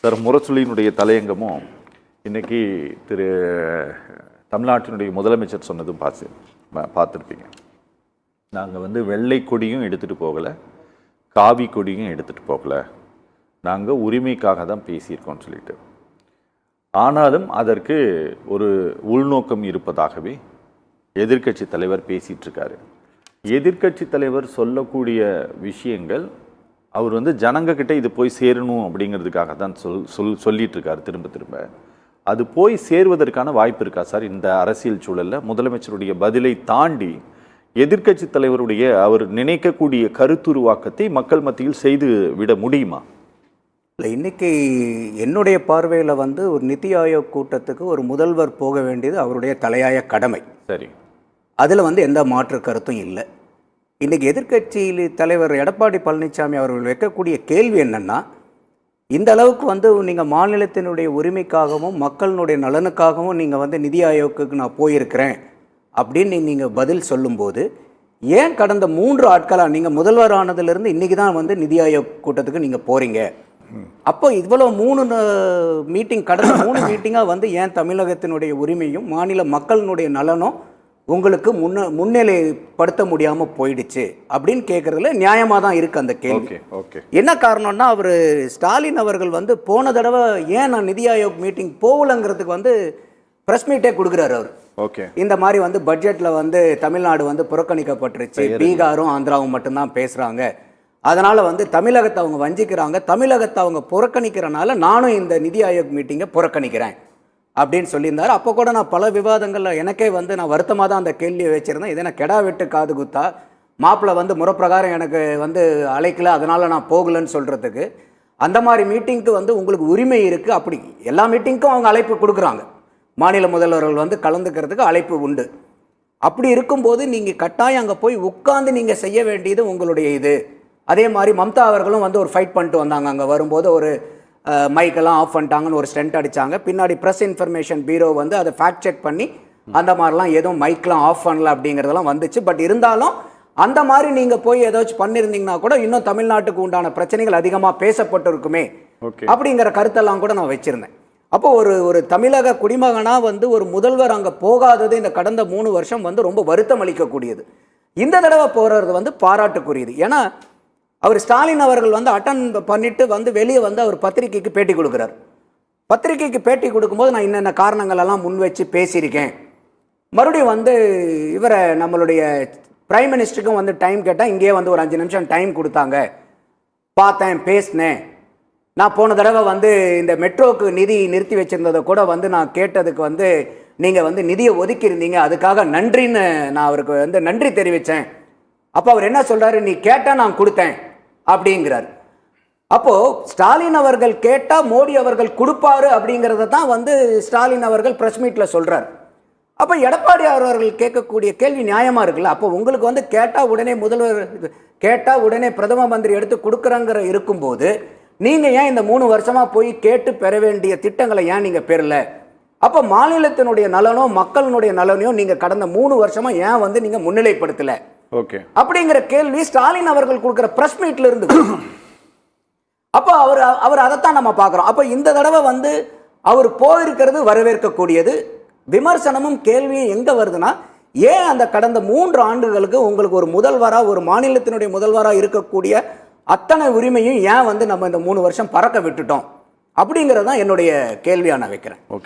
Sir, முரசொலியினுடைய தலையங்கமும் இன்னைக்கு தமிழ்நாட்டினுடைய முதலமைச்சர் சொன்னதும் பார்த்துருப்பீங்க. நாங்கள் வெள்ளை கொடியும் எடுத்துகிட்டு போகலை, காவி கொடியும் எடுத்துகிட்டு போகலை, நாங்கள் உரிமைக்காக தான் பேசியிருக்கோம்னு சொல்லிட்டு. ஆனாலும் அதற்கு ஒரு உள்நோக்கம் இருப்பதாகவே எதிர்க்கட்சி தலைவர் பேசிகிட்டு இருக்காரு. எதிர்க்கட்சி தலைவர் சொல்லக்கூடிய விஷயங்கள் அவர் ஜனங்கக்கிட்ட இது போய் சேரணும் அப்படிங்கிறதுக்காக தான் சொல்லிட்டு இருக்காரு திரும்ப திரும்ப. அது போய் சேருவதற்கான வாய்ப்பு இருக்கா சார் இந்த அரசியல் சூழலில்? முதலமைச்சருடைய பதிலை தாண்டி எதிர்க்கட்சி தலைவருடைய அவர் நினைக்கக்கூடிய கருத்துருவாக்கத்தை மக்கள் மத்தியில் செய்து விட முடியுமா? இல்லை, இன்னைக்கு என்னுடைய பார்வையில் ஒரு நிதி ஆயோக் கூட்டத்துக்கு ஒரு முதல்வர் போக வேண்டியது அவருடைய தலையாய கடமை. சரி, அதில் எந்த மாற்று கருத்தும் இல்லை. இன்றைக்கி எதிர்க்கட்சி தலைவர் எடப்பாடி பழனிசாமி அவர்கள் வைக்கக்கூடிய கேள்வி என்னென்னா, இந்த அளவுக்கு நீங்கள் மாநிலத்தினுடைய உரிமைக்காகவும் மக்களினுடைய நலனுக்காகவும் நீங்கள் நிதி ஆயோக்குக்கு நான் போயிருக்கிறேன் அப்படின்னு நீங்கள் பதில் சொல்லும்போது, ஏன் கடந்த 3 ஆட்களாக நீங்கள் முதல்வர் ஆனதுலேருந்து இன்றைக்கி தான் நிதி ஆயோக் கூட்டத்துக்கு நீங்கள் போகிறீங்க? அப்போ இவ்வளோ 3 மீட்டிங் கடந்த 3 மீட்டிங்காக ஏன் தமிழகத்தினுடைய உரிமையும் மாநில மக்களினுடைய நலனும் உங்களுக்கு முன்னிலைப்படுத்த முடியாமல் போயிடுச்சு அப்படின்னு கேட்குறதுல நியாயமாக தான் இருக்குது அந்த கேள்வி. என்ன காரணம்னா, அவர் ஸ்டாலின் அவர்கள் போன தடவை ஏன் நான் நிதி ஆயோக் மீட்டிங் போகலங்கிறதுக்கு ப்ரெஸ் மீட்டே கொடுக்குறாரு அவர். இந்த மாதிரி பட்ஜெட்டில் தமிழ்நாடு புறக்கணிக்கப்பட்டுருச்சு, பீகாரும் ஆந்திராவும் மட்டும்தான் பேசுகிறாங்க, அதனால் தமிழகத்தை அவங்க வஞ்சிக்கிறாங்க, தமிழகத்தை அவங்க புறக்கணிக்கிறனால நானும் இந்த நிதி ஆயோக் மீட்டிங்கை புறக்கணிக்கிறேன் அப்படின்னு சொல்லியிருந்தார். அப்போ கூட நான் பல விவாதங்களில் எனக்கே நான் வருத்தமாக தான் அந்த கேள்வியை வச்சுருந்தேன். இதே நான் கெடா வெட்டு காது குத்தா, மாப்பிள்ளை முறைப்பிரகாரம் எனக்கு அழைக்கல அதனால் நான் போகலன்னு சொல்கிறதுக்கு, அந்த மாதிரி மீட்டிங்க்கு உங்களுக்கு உரிமை இருக்குது. அப்படி எல்லா மீட்டிங்க்கும் அவங்க அழைப்பு கொடுக்குறாங்க, மாநில முதல்வர்கள் கலந்துக்கிறதுக்கு அழைப்பு உண்டு. அப்படி இருக்கும்போது நீங்கள் கட்டாயம் அங்கே போய் உட்காந்து நீங்கள் செய்ய வேண்டியது உங்களுடைய இது. அதே மாதிரி மம்தா அவர்களும் ஒரு ஃபைட் பண்ணிட்டு வந்தாங்க. அங்கே வரும்போது ஒரு மைக்கெல்லாம் ஆஃப் பண்ணிட்டாங்கன்னு ஒரு ஸ்டெண்ட் அடித்தாங்க. பின்னாடி ப்ரெஸ் இன்ஃபர்மேஷன் பீரோ அதை ஃபேக்ட் செக் பண்ணி அந்த மாதிரிலாம் எதுவும் மைக்கெலாம் ஆஃப் பண்ணல அப்படிங்கிறதெல்லாம் வந்துச்சு. பட் இருந்தாலும் அந்த மாதிரி நீங்கள் போய் ஏதாச்சும் பண்ணியிருந்தீங்கன்னா கூட இன்னும் தமிழ்நாட்டுக்கு உண்டான பிரச்சனைகள் அதிகமாக பேசப்பட்டிருக்குமே அப்படிங்கிற கருத்தெல்லாம் கூட நான் வச்சுருந்தேன். அப்போ ஒரு தமிழக குடிமகனாக ஒரு முதல்வர் அங்கே போகாதது இந்த கடந்த 3 வருஷம் ரொம்ப வருத்தம் அளிக்கக்கூடியது. இந்த தடவை போகிறது பாராட்டுக்குரியது. ஏன்னா அவர் ஸ்டாலின் அவர்கள் அட்டன் பண்ணிட்டு வெளியே அவர் பத்திரிகைக்கு பேட்டி கொடுக்குறார். பத்திரிகைக்கு பேட்டி கொடுக்கும்போது நான் இன்னென்ன காரணங்கள் எல்லாம் முன் வச்சு பேசியிருக்கேன். மறுபடியும் இவரை நம்மளுடைய பிரைம் மினிஸ்டருக்கும் டைம் கேட்டால் இங்கேயே ஒரு 5 நிமிஷம் டைம் கொடுத்தாங்க, பார்த்தேன், பேசினேன். நான் போன தடவை இந்த மெட்ரோக்கு நிதி நிறுத்தி வச்சுருந்ததை கூட நான் கேட்டதுக்கு நீங்கள் நிதியை ஒதுக்கியிருந்தீங்க, அதுக்காக நன்றின்னு நான் அவருக்கு நன்றி தெரிவித்தேன். அப்போ அவர் என்ன சொல்கிறாரு, நீ கேட்டால் நான் கொடுத்தேன் அப்படிங்கிறார். அப்போ ஸ்டாலின் அவர்கள் கேட்டா மோடி அவர்கள் கொடுப்பாரு அப்படிங்கிறத தான் ஸ்டாலின் அவர்கள் பிரஸ் மீட்ல சொல்றார். அப்போ எடப்பாடி அவர்கள் கேட்கக்கூடிய கேள்வி நியாயமா இருக்குல்ல? அப்போ உங்களுக்கு கேட்டா உடனே முதல்வர், கேட்டா உடனே பிரதம மந்திரி எடுத்து கொடுக்குறாங்கிற இருக்கும்போது நீங்க ஏன் இந்த 3 வருஷமா போய் கேட்டு பெற வேண்டிய திட்டங்களை ஏன் நீங்க பெறல? அப்போ மாநிலத்தினுடைய நலனோ மக்களினுடைய நலனையோ நீங்க கடந்த 3 வருஷமா ஏன் நீங்க முன்னிலைப்படுத்தல அப்படிங்கிற கேள்வி ஸ்டாலின் அவர்கள் கொடுக்கிற பிரஸ் மீட்ல இருந்து. அப்போ அவர் அதைத்தான் நம்ம பார்க்கிறோம். அப்போ இந்த தடவை அவர் போயிருக்கிறது வரவேற்கக்கூடியது. விமர்சனமும் கேள்வியும் எங்க வருதுன்னா, ஏன் அந்த கடந்த 3 ஆண்டுகளுக்கு உங்களுக்கு ஒரு முதல்வராக, ஒரு மாநிலத்தினுடைய முதல்வராக இருக்கக்கூடிய அத்தனை உரிமையும் ஏன் நம்ம இந்த 3 வருஷம் பறக்க விட்டுட்டோம் அப்படிங்கிறது தான் என்னுடைய கேள்வியா நான் வைக்கிறேன்.